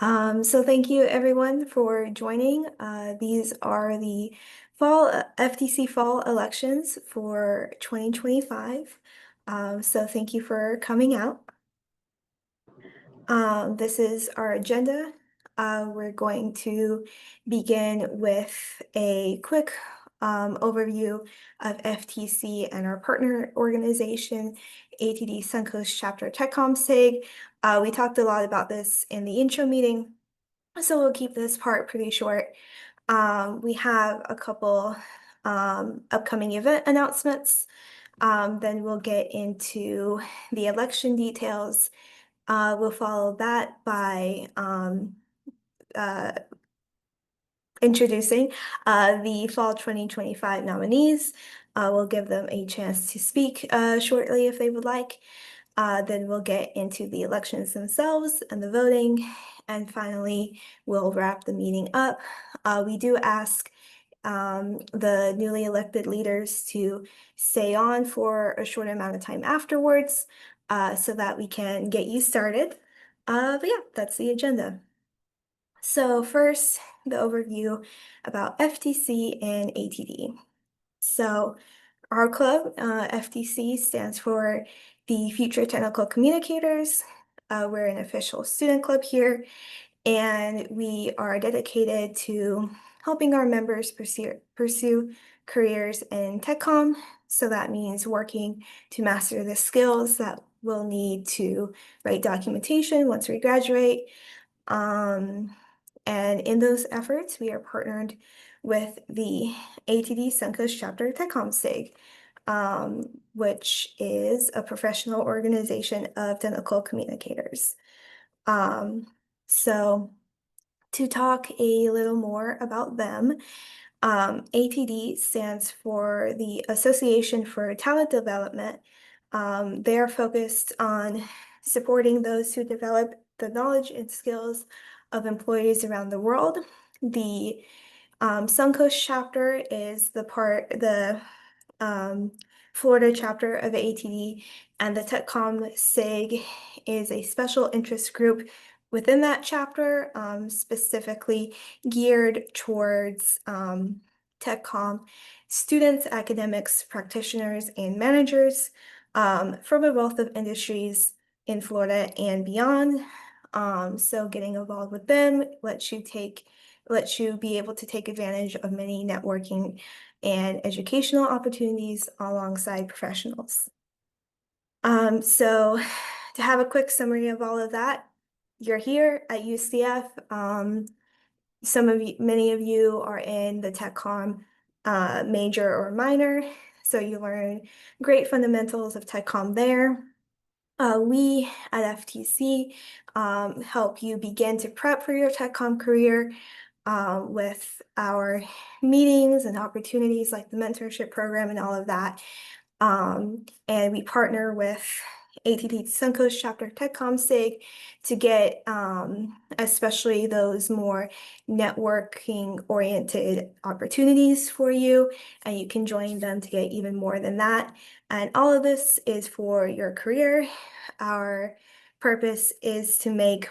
So thank you everyone for joining. These are the fall FTC fall elections for 2025. So thank you for coming out. This is our agenda. We're going to begin with a quick overview of FTC and our partner organization, ATD Suncoast Chapter TechCom SIG. We talked a lot about this in the intro meeting, so we'll keep this part pretty short. We have a couple upcoming event announcements. Then we'll get into the election details. We'll follow that by uh, introducing the fall 2025 nominees. We'll give them a chance to speak shortly if they would like. Then we'll get into the elections themselves and the voting. And finally, we'll wrap the meeting up. We do ask the newly elected leaders to stay on for a short amount of time afterwards so that we can get you started. But yeah, that's the agenda. So first, the overview about FTC and ATD. So our club, FTC, stands for the Future Technical Communicators. We're an official student club here, and we are dedicated to helping our members pursue careers in TechCom. So that means working to master the skills that we'll need to write documentation once we graduate. Um, and in those efforts, we are partnered with the ATD Suncoast Chapter TechCom SIG, which is a professional organization of technical communicators. Um, so to talk a little more about them, ATD stands for the Association for Talent Development. They are focused on supporting those who develop the knowledge and skills of employees around the world. The Suncoast chapter is the Florida chapter of ATD, and the TechCom SIG is a special interest group within that chapter, specifically geared towards TechCom students, academics, practitioners, and managers from a wealth of industries in Florida and beyond. So getting involved with them lets you be able to take advantage of many networking and educational opportunities alongside professionals. So to have a quick summary of all of that, you're here at UCF. Many of you are in the TechCom major or minor, so you learn great fundamentals of TechCom there. We at FTC help you begin to prep for your TechCom career with our meetings and opportunities like the mentorship program and all of that. And we partner with ATD Suncoast Chapter TechCom SIG to get especially those more networking oriented opportunities for you, and you can join them to get even more than that. And all of this is for your career. Our purpose is to make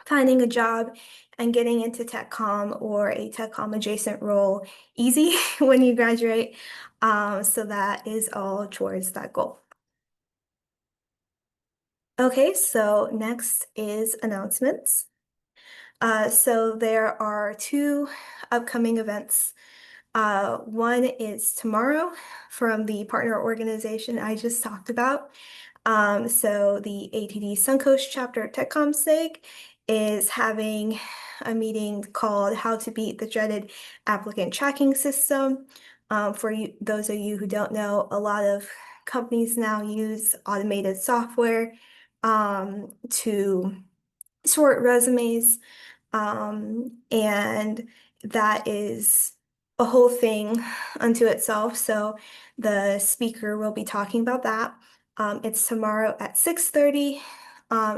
finding a job and getting into TechCom or a TechCom adjacent role easy when you graduate. So that is all towards that goal. Okay, so next is announcements. So there are two upcoming events. One is tomorrow from the partner organization I just talked about. So the ATD Suncoast Chapter TechCom SIG is having a meeting called How to Beat the Dreaded Applicant Tracking System. For you, those of you who don't know, a lot of companies now use automated software to sort resumes, and that is a whole thing unto itself. So the speaker will be talking about that. It's tomorrow at 6:30.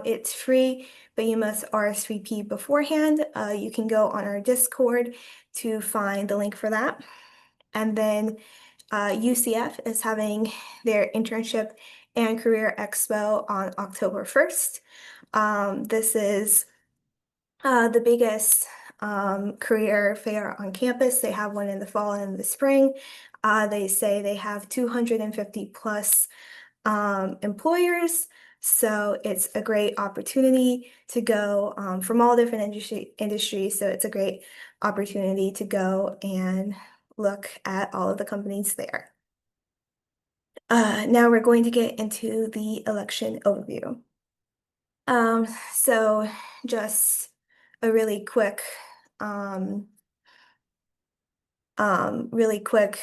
It's free, but you must RSVP beforehand. You can go on our Discord to find the link for that. And then UCF is having their internship and career expo on October 1st. This is the biggest career fair on campus. They have one in the fall and in the spring. They say they have 250 plus employers. So it's a great opportunity to go from all different industries. So it's a great opportunity to go and look at all of the companies there. Now we're going to get into the election overview. So just a um, really quick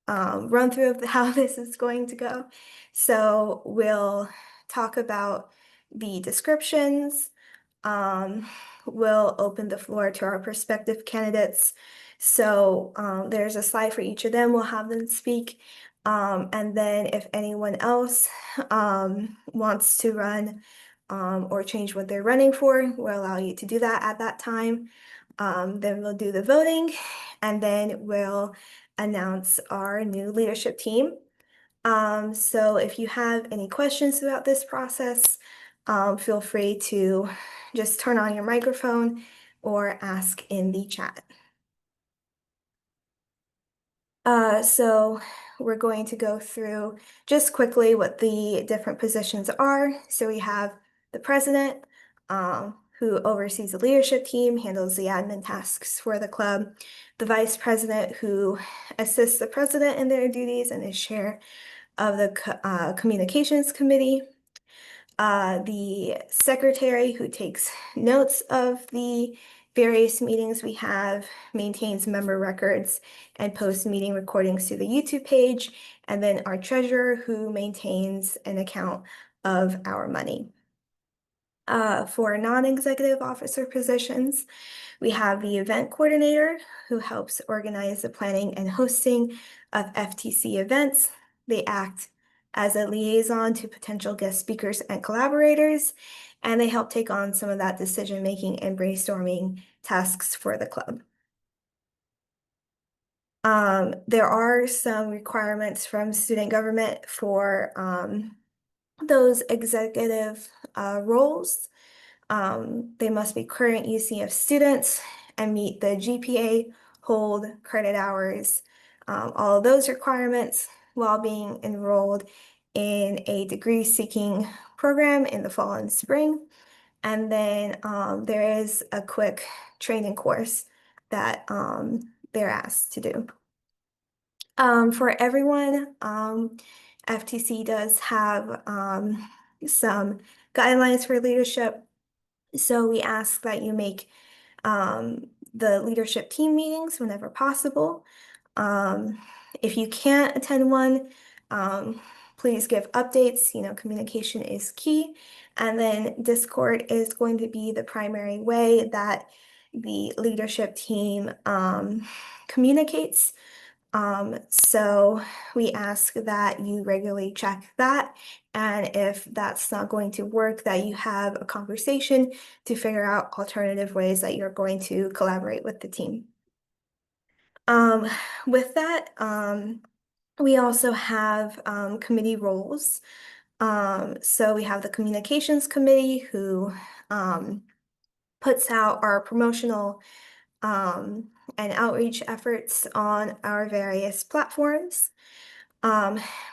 run through of how this is going to go. So we'll talk about the descriptions. Um, we'll open the floor to our prospective candidates. So there's a slide for each of them. We'll have them speak. And then if anyone else wants to run or change what they're running for, we'll allow you to do that at that time. Then we'll do the voting, and then we'll announce our new leadership team. So if you have any questions throughout this process, feel free to just turn on your microphone or ask in the chat. So we're going to go through just quickly what the different positions are. So we have the president, who oversees the leadership team, handles the admin tasks for the club, the vice president, who assists the president in their duties and is chair of the communications committee, the secretary, who takes notes of the various meetings we have, maintains member records, and posts meeting recordings to the YouTube page, and then our treasurer, who maintains an account of our money. For non-executive officer positions, we have the event coordinator, who helps organize the planning and hosting of FTC events. They act as a liaison to potential guest speakers and collaborators, and they help take on some of that decision-making and brainstorming tasks for the club. There are some requirements from student government for those executive roles. They must be current UCF students and meet the GPA, hold credit hours, all of those requirements while being enrolled in a degree-seeking program in the fall and spring. And then there is a quick training course that they're asked to do. For everyone, FTC does have some guidelines for leadership. So we ask that you make the leadership team meetings whenever possible. If you can't attend one, please give updates. You know, communication is key. And then Discord is going to be the primary way that the leadership team communicates. So we ask that you regularly check that, and if that's not going to work, that you have a conversation to figure out alternative ways that you're going to collaborate with the team. With that, we also have committee roles. So we have the communications committee, who puts out our promotional and outreach efforts on our various platforms.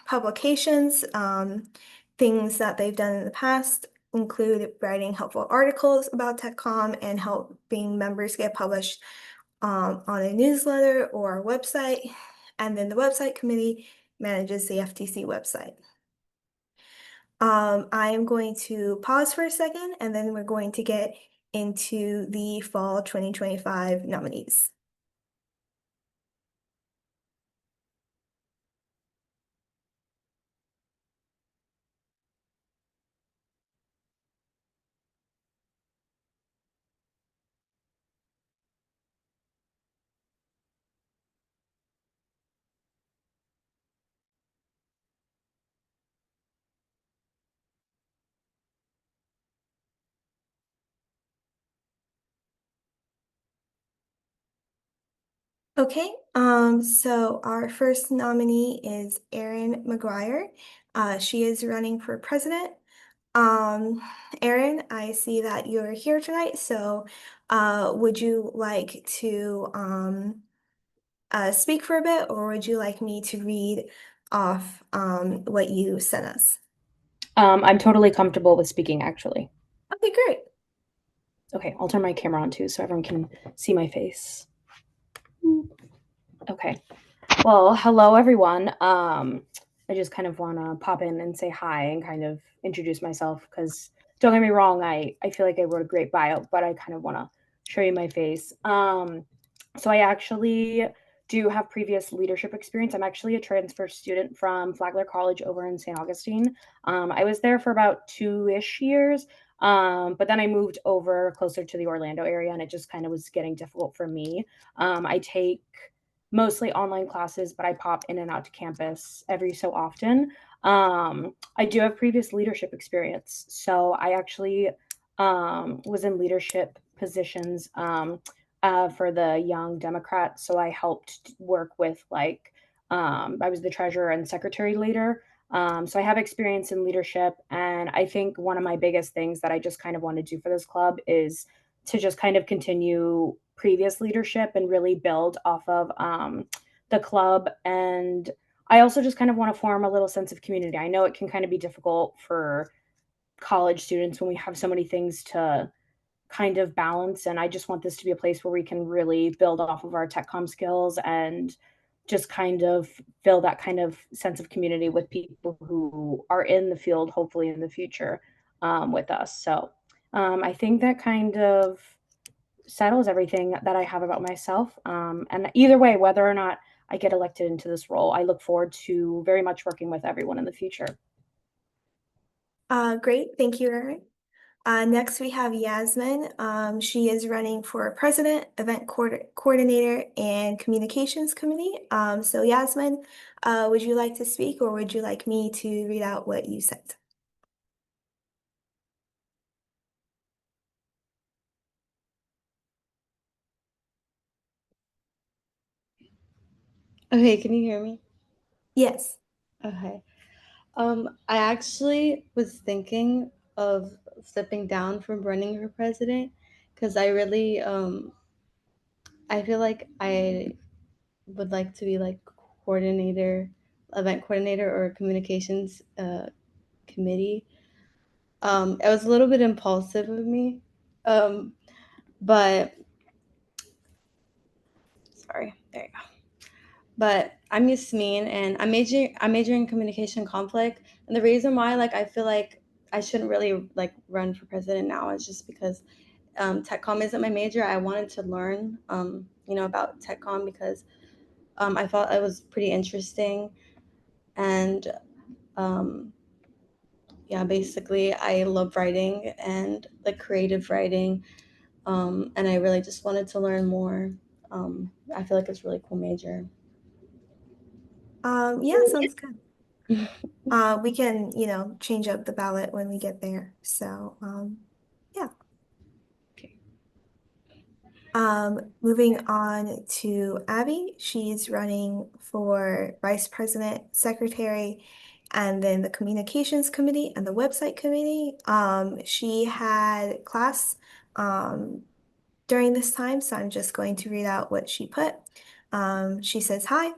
Publications, things that they've done in the past include writing helpful articles about TechCom and helping members get published on a newsletter or a website. And then the website committee manages the FTC website. I am going to pause for a second, and then we're going to get into the fall 2025 nominees. Okay, so our first nominee is Erin Maguire. She is running for president. Erin, I see that you're here tonight, so would you like to speak for a bit, or would you like me to read off what you sent us? I'm totally comfortable with speaking, actually. Okay, great. Okay, I'll turn my camera on too so everyone can see my face. Okay. Well, hello everyone. I just kind of want to pop in and say hi and kind of introduce myself because don't get me wrong, I feel like I wrote a great bio, but I kind of want to show you my face. So I actually do have previous leadership experience. I'm actually a transfer student from Flagler College over in St. Augustine. I was there for about 2-ish years. But then I moved over closer to the Orlando area and it just kind of was getting difficult for me. I take mostly online classes, but I pop in and out to campus every so often. I do have previous leadership experience. So I actually was in leadership positions for the Young Democrats. So I helped work with I was the treasurer and secretary leader. So I have experience in leadership. And I think one of my biggest things that I just kind of want to do for this club is to just kind of continue previous leadership and really build off of the club. And I also just kind of want to form a little sense of community. I know it can kind of be difficult for college students when we have so many things to kind of balance. And I just want this to be a place where we can really build off of our tech com skills and just kind of feel that kind of sense of community with people who are in the field, hopefully in the future, with us. So I think that kind of settles everything that I have about myself. And either way, whether or not I get elected into this role, I look forward to very much working with everyone in the future. Great, thank you, Erin. Next, we have Yasmine. She is running for president, event coordinator, and communications committee. So Yasmine, would you like to speak, or would you like me to read out what you sent? Okay, can you hear me? Yes. Okay. I actually was thinking of stepping down from running for president because I feel like I would like to be like coordinator, event coordinator, or communications committee. It was a little bit impulsive of me, um, but sorry, there you go. But I'm Yasmine, and I'm majoring in communication conflict. And the reason why, like, I feel like I shouldn't really like run for president now is just because tech com isn't my major. I wanted to learn, about tech com because I thought it was pretty interesting. And um, yeah, basically, I love writing and like creative writing. And I really just wanted to learn more. I feel like it's a really cool major. Yeah, sounds good. We can, change up the ballot when we get there. So, yeah. Okay. Moving on to Abby. She's running for vice president, secretary, and then the communications committee and the website committee. She had class um, during this time, so I'm just going to read out what she put. She says, hi.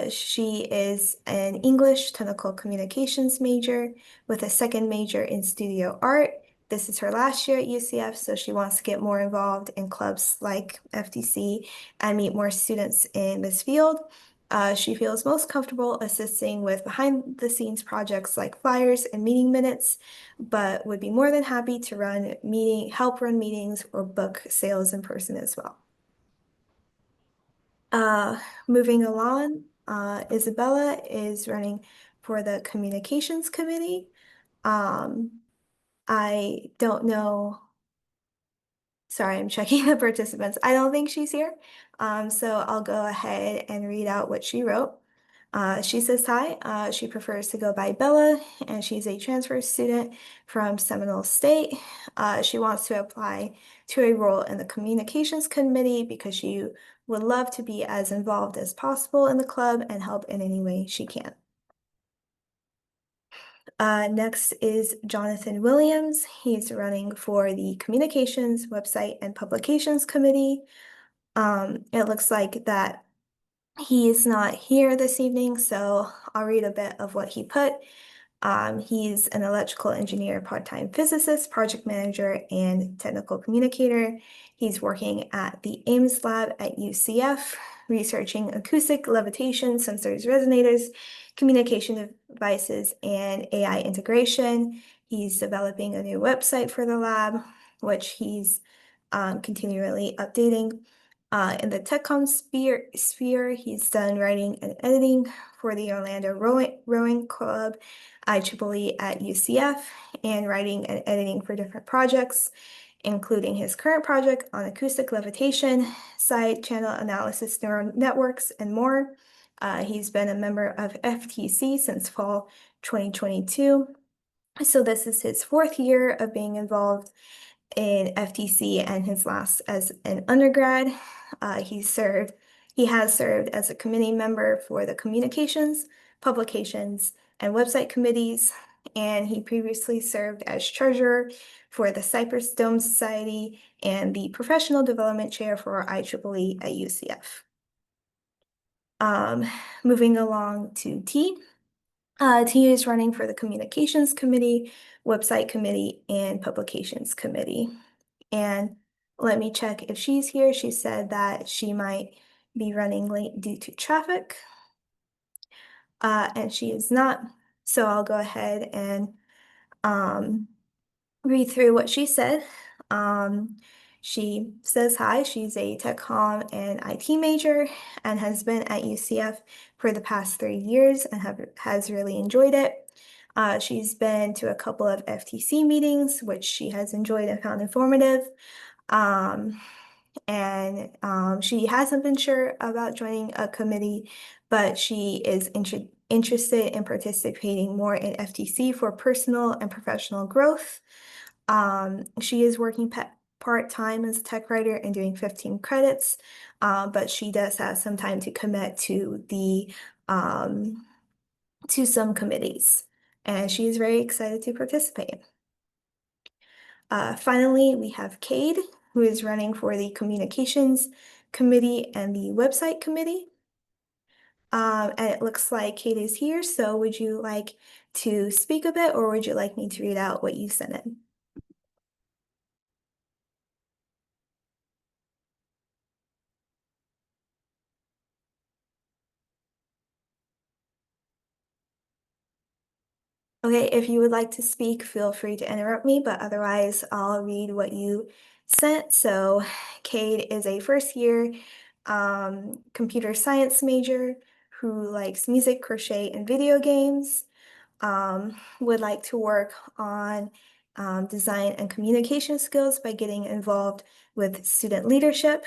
She is an English technical communications major with a second major in studio art. This is her last year at UCF, so she wants to get more involved in clubs like FTC and meet more students in this field. She feels most comfortable assisting with behind the scenes projects like flyers and meeting minutes, but would be more than happy to help run meetings or book sales in person as well. Uh, Moving along, Isabella is running for the communications committee. Um, I don't know. Sorry, I'm checking the participants. I don't think she's here. So I'll go ahead and read out what she wrote. She says hi. She prefers to go by Bella, and she's a transfer student from Seminole State. She wants to apply to a role in the communications committee because she would love to be as involved as possible in the club and help in any way she can. Next is Jonathan Williams. He's running for the Communications, Website, and Publications Committee. It looks like that he is not here this evening, so I'll read a bit of what he put. He's an electrical engineer, part-time physicist, project manager, and technical communicator. He's working at the Ames lab at UCF, researching acoustic, levitation, sensors, resonators, communication devices, and AI integration. He's developing a new website for the lab, which he's continually updating. In the TechCom sphere, he's done writing and editing for the Orlando Rowing Club, IEEE at UCF, and writing and editing for different projects, including his current project on acoustic levitation, side channel analysis, neural networks, and more. He's been a member of FTC since fall 2022. So this is his fourth year of being involved in FTC and his last as an undergrad. He has served as a committee member for the communications, publications, and website committees, and he previously served as treasurer for the Cypress Dome Society and the professional development chair for IEEE at UCF. Moving along to T. T is running for the communications committee, website committee, and publications committee. And let me check if she's here. She said that she might be running late due to traffic. And she is not. So I'll go ahead and read through what she said. She says hi. She's a tech comm and IT major and has been at UCF for the past 3 years and has really enjoyed it. She's been to a couple of FTC meetings, which she has enjoyed and found informative. She hasn't been sure about joining a committee, but she is interested in participating more in FTC for personal and professional growth. She is working part-time as a tech writer and doing 15 credits, but she does have some time to commit to some committees, and she is very excited to participate. Finally, we have Kade, who is running for the communications committee and the website committee. And it looks like Kade is here, so would you like to speak a bit, or would you like me to read out what you sent in? Okay, if you would like to speak, feel free to interrupt me, but otherwise I'll read what you sent. So Kade is a first-year computer science major who likes music, crochet, and video games. Would like to work on design and communication skills by getting involved with student leadership.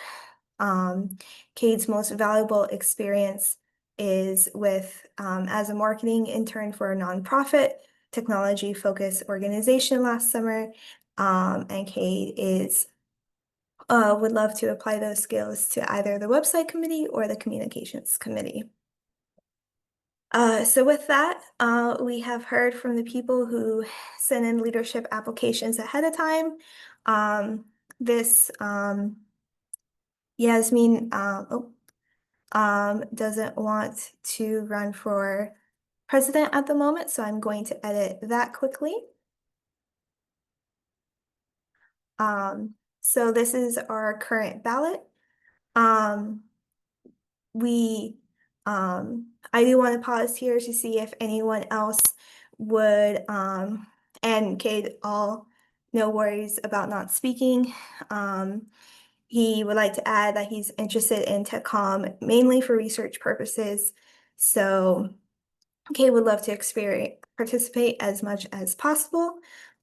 Kade's most valuable experience is with as a marketing intern for a nonprofit technology-focused organization last summer. And Kade would love to apply those skills to either the website committee or the communications committee. So with that, we have heard from the people who sent in leadership applications ahead of time. Yasmine doesn't want to run for president at the moment, so I'm going to edit that quickly. So this is our current ballot. I do want to pause here to see if anyone else would, and Kade, no worries about not speaking. He would like to add that he's interested in tech comm mainly for research purposes. So Kade would love to participate as much as possible.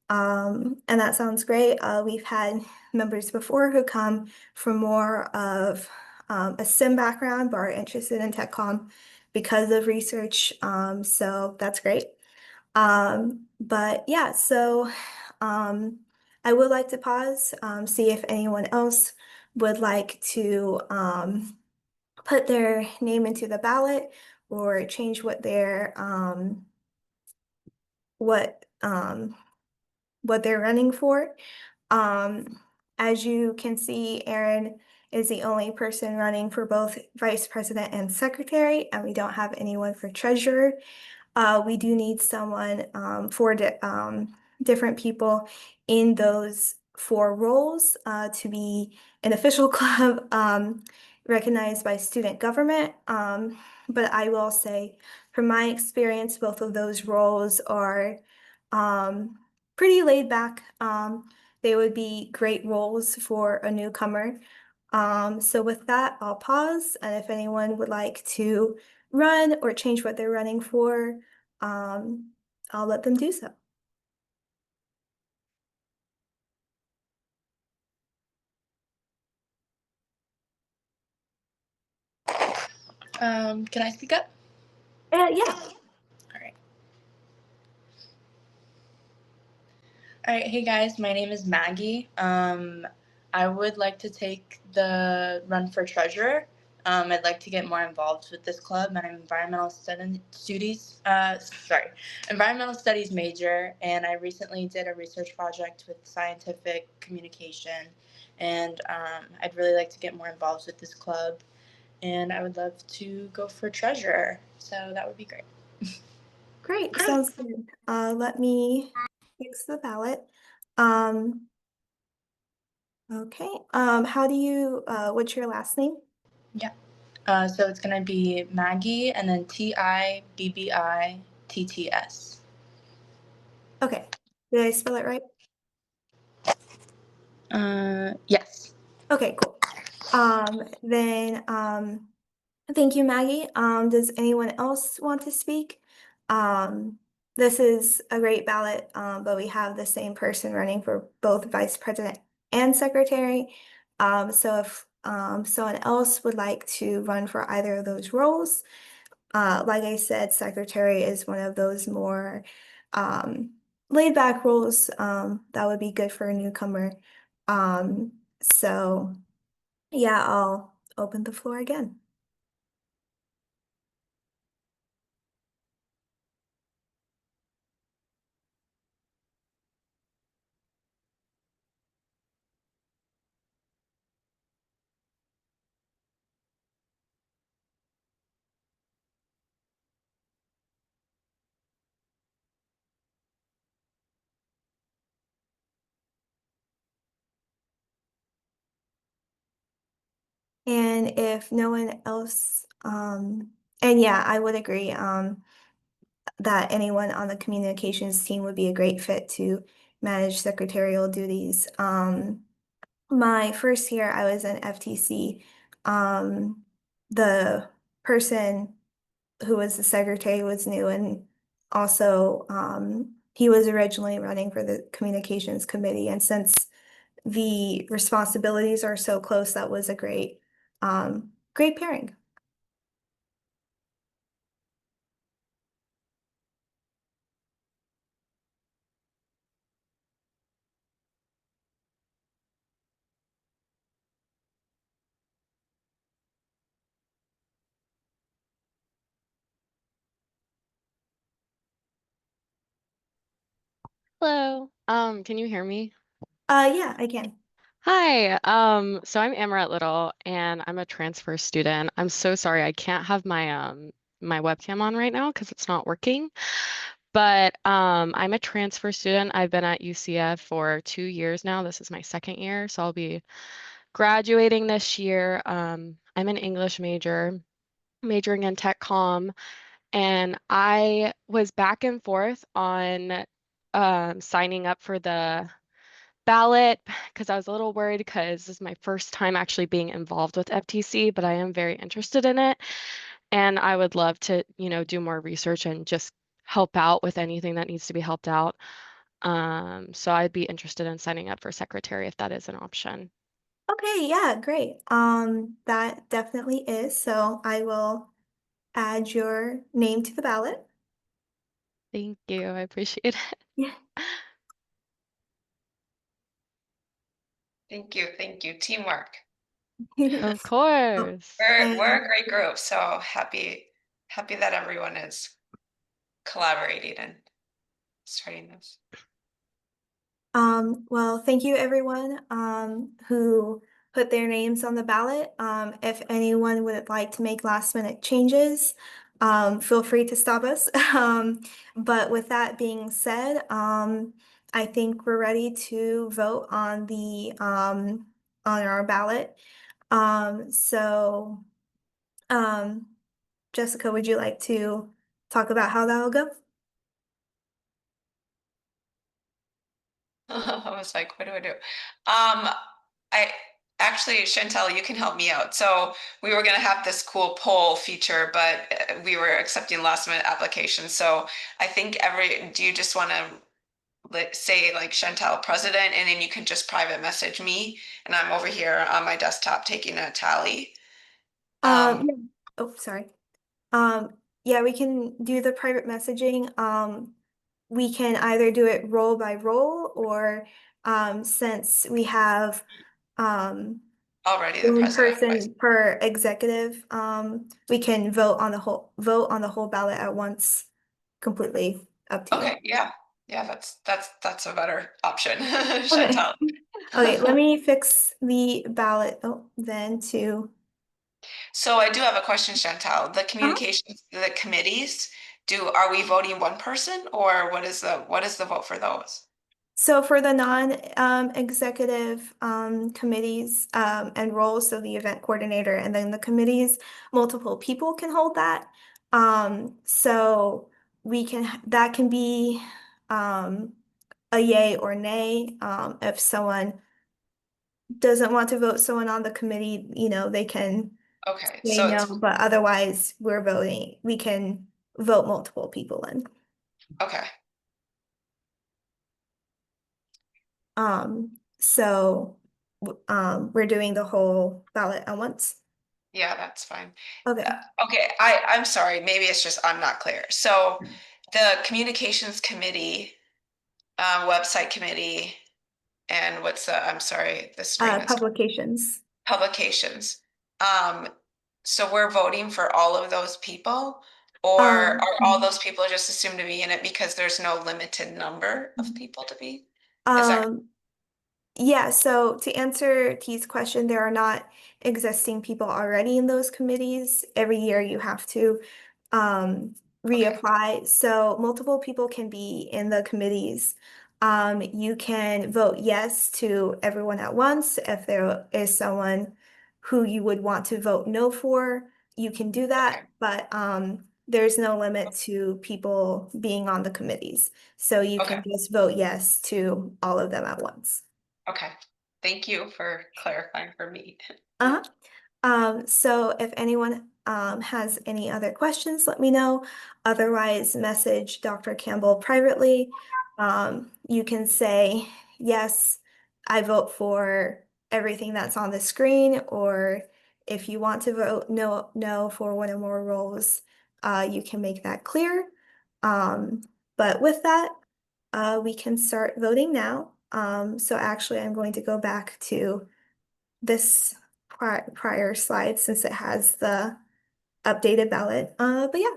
And that sounds great. We've had members before who come from more of a STEM background but are interested in tech comm because of research. So that's great. But yeah, so I would like to pause, see if anyone else would like to put their name into the ballot or change what their what they're running for. As you can see, Erin is the only person running for both vice president and secretary, and we don't have anyone for treasurer. We do need someone for different people in those four roles to be an official club recognized by student government. But I will say, from my experience, both of those roles are pretty laid back. They would be great roles for a newcomer. So with that, I'll pause, and if anyone would like to run or change what they're running for, I'll let them do so. Can I speak up? Yeah. All right. All right. Hey guys, my name is Maggie. I would like to take the run for treasurer. I'd like to get more involved with this club. I'm an environmental studies major, and I recently did a research project with scientific communication, and I'd really like to get more involved with this club, and I would love to go for treasurer. So that would be great. Great, sounds good. Let me fix the ballot. Okay, how do you, what's your last name? Yeah. So it's gonna be Maggie and then Tibbitts. Okay, did I spell it right? Yes. Okay, cool. Then, thank you, Maggie. Does anyone else want to speak? This is a great ballot, but we have the same person running for both vice president and secretary. So if someone else would like to run for either of those roles, like I said, secretary is one of those more laid back roles that would be good for a newcomer. So yeah, I'll open the floor again. And if no one else, and yeah, I would agree, that anyone on the communications team would be a great fit to manage secretarial duties. My first year I was in FTC. The person who was the secretary was new, and also he was originally running for the communications committee. And since the responsibilities are so close, that was a great pairing. Hello. Can you hear me? Yeah, I can. Hi. So I'm Amorette Little and I'm a transfer student. I'm so sorry I can't have my webcam on right now because it's not working. But I'm a transfer student. I've been at UCF for 2 years now. This is my second year, so I'll be graduating this year. I'm an English major, majoring in tech comm, and I was back and forth on signing up for the ballot because I was a little worried because this is my first time actually being involved with FTC, but I am very interested in it. And I would love to, do more research and just help out with anything that needs to be helped out. So I'd be interested in signing up for secretary if that is an option. Okay, yeah, great. That definitely is. So I will add your name to the ballot. Thank you. I appreciate it. Yeah. Thank you. Thank you. Teamwork. Of course. We're a great group, so happy that everyone is collaborating and starting this. Well, thank you everyone who put their names on the ballot. If anyone would like to make last minute changes, feel free to stop us. But with that being said, I think we're ready to vote on the on our ballot. So Jessica, would you like to talk about how that'll go? I was like, what do I do? I actually, Chantel, you can help me out. So we were going to have this cool poll feature, but we were accepting last minute applications. So I think do you just want to say like Chantel president, and then you can just private message me, and I'm over here on my desktop taking a tally. Yeah. Oh, sorry. Yeah, we can do the private messaging. We can either do it role by role, or since we have Already the one president. person per executive, we can vote on the whole ballot at once, completely up to you. Okay, yeah. Yeah, that's a better option, Okay. Chantel. Okay, let me fix the ballot. Oh, then to So I do have a question, Chantal. The communications, the committees, are we voting one person, or what is the vote for those? So for the non-executive committees and roles, so the event coordinator and then the committees, multiple people can hold that. So that can be a yay or nay. If someone doesn't want to vote someone on the committee, they can Okay, say so no, it's but otherwise we're voting. We can vote multiple people in. okay. So we're doing the whole ballot at once. Yeah, that's fine. Okay. Okay, I'm sorry. Maybe it's just I'm not clear. So the communications committee, website committee, and I'm sorry, the string that's Publications. publications. Um, so we're voting for all of those people, or Um, are all those people just assumed to be in it because there's no limited number of people to be? Is that um, Yeah, so to answer T's question, there are not existing people already in those committees. Every year you have to okay? reapply. So multiple people can be in the committees. You can vote yes to everyone at once. If there is someone who you would want to vote no for, you can do Okay, that, but there's no limit to people being on the committees. So you okay, can just vote yes to all of them at once. okay. Thank you for clarifying for me. Uh-huh. So if anyone has any other questions, let me know. Otherwise, message Dr. Campbell privately. You can say, yes, I vote for everything that's on the screen, or if you want to vote no for one or more roles, you can make that clear. But with that, we can start voting now. So actually, I'm going to go back to this prior slide since it has the updated ballot. But yeah.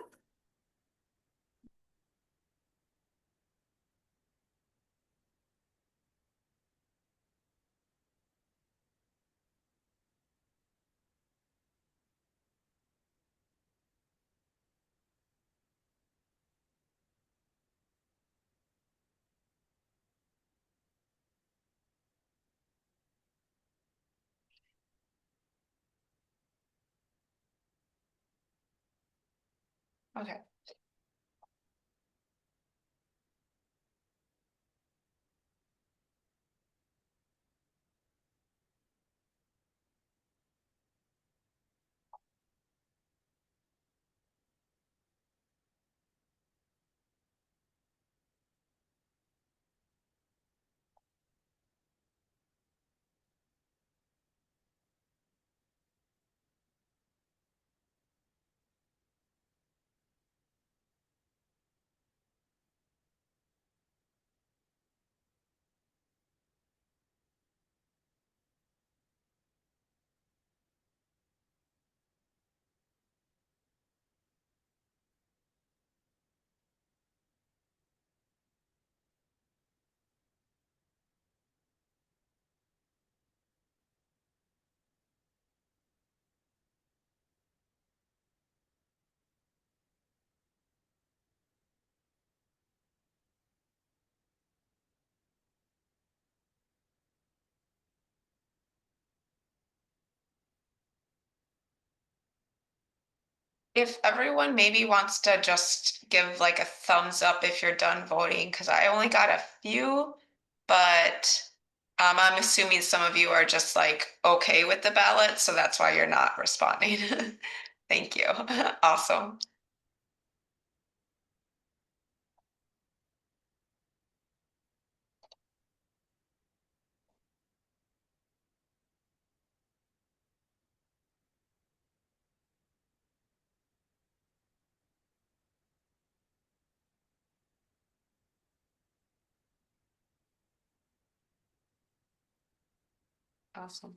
Okay. If everyone maybe wants to just give like a thumbs up if you're done voting, because I only got a few, but I'm assuming some of you are just like okay with the ballot, so that's why you're not responding. Thank you. Awesome. Awesome.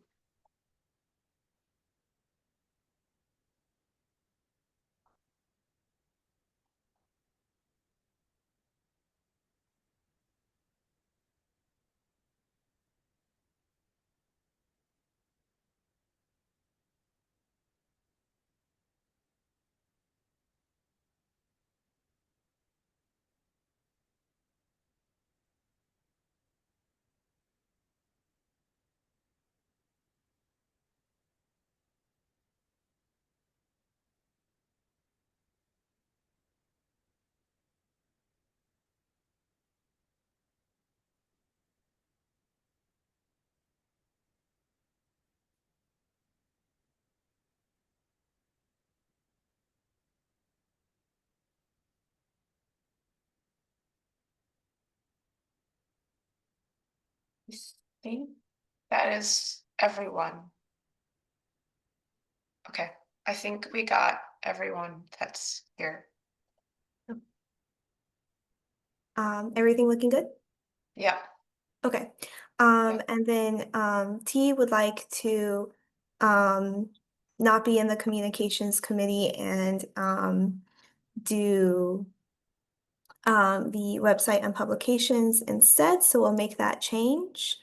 I think that is everyone. Okay, I think we got everyone that's here. Everything looking good? Yeah. Okay. Yeah. And then T would like to not be in the communications committee and do the website and publications instead, so we'll make that change.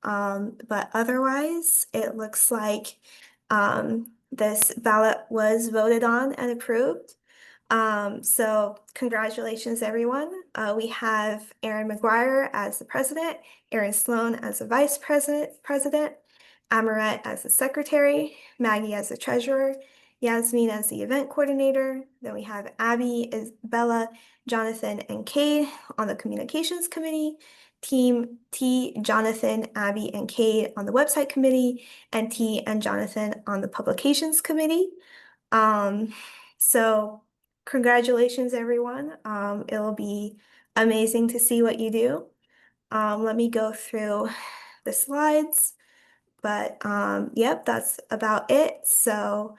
But otherwise, it looks like this ballot was voted on and approved. So congratulations, everyone. We have Erin Maguire as the president, Erin Sloan as the vice president, Amorette as the secretary, Maggie as the treasurer, Yasmine as the event coordinator. Then we have Abby, Isabella, Jonathan, and Kade on the communications committee. Team T, Jonathan, Abby, and Kade on the website committee, and T and Jonathan on the publications committee. So congratulations, everyone. It'll be amazing to see what you do. Let me go through the slides, but yep, that's about it. So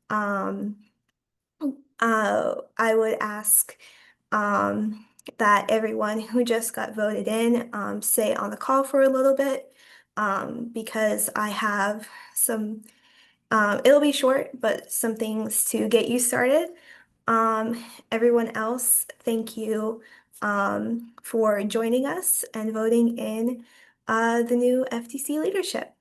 I would ask that everyone who just got voted in stay on the call for a little bit because I have some, it'll be short, but some things to get you started. Everyone else, thank you for joining us and voting in the new FTC leadership.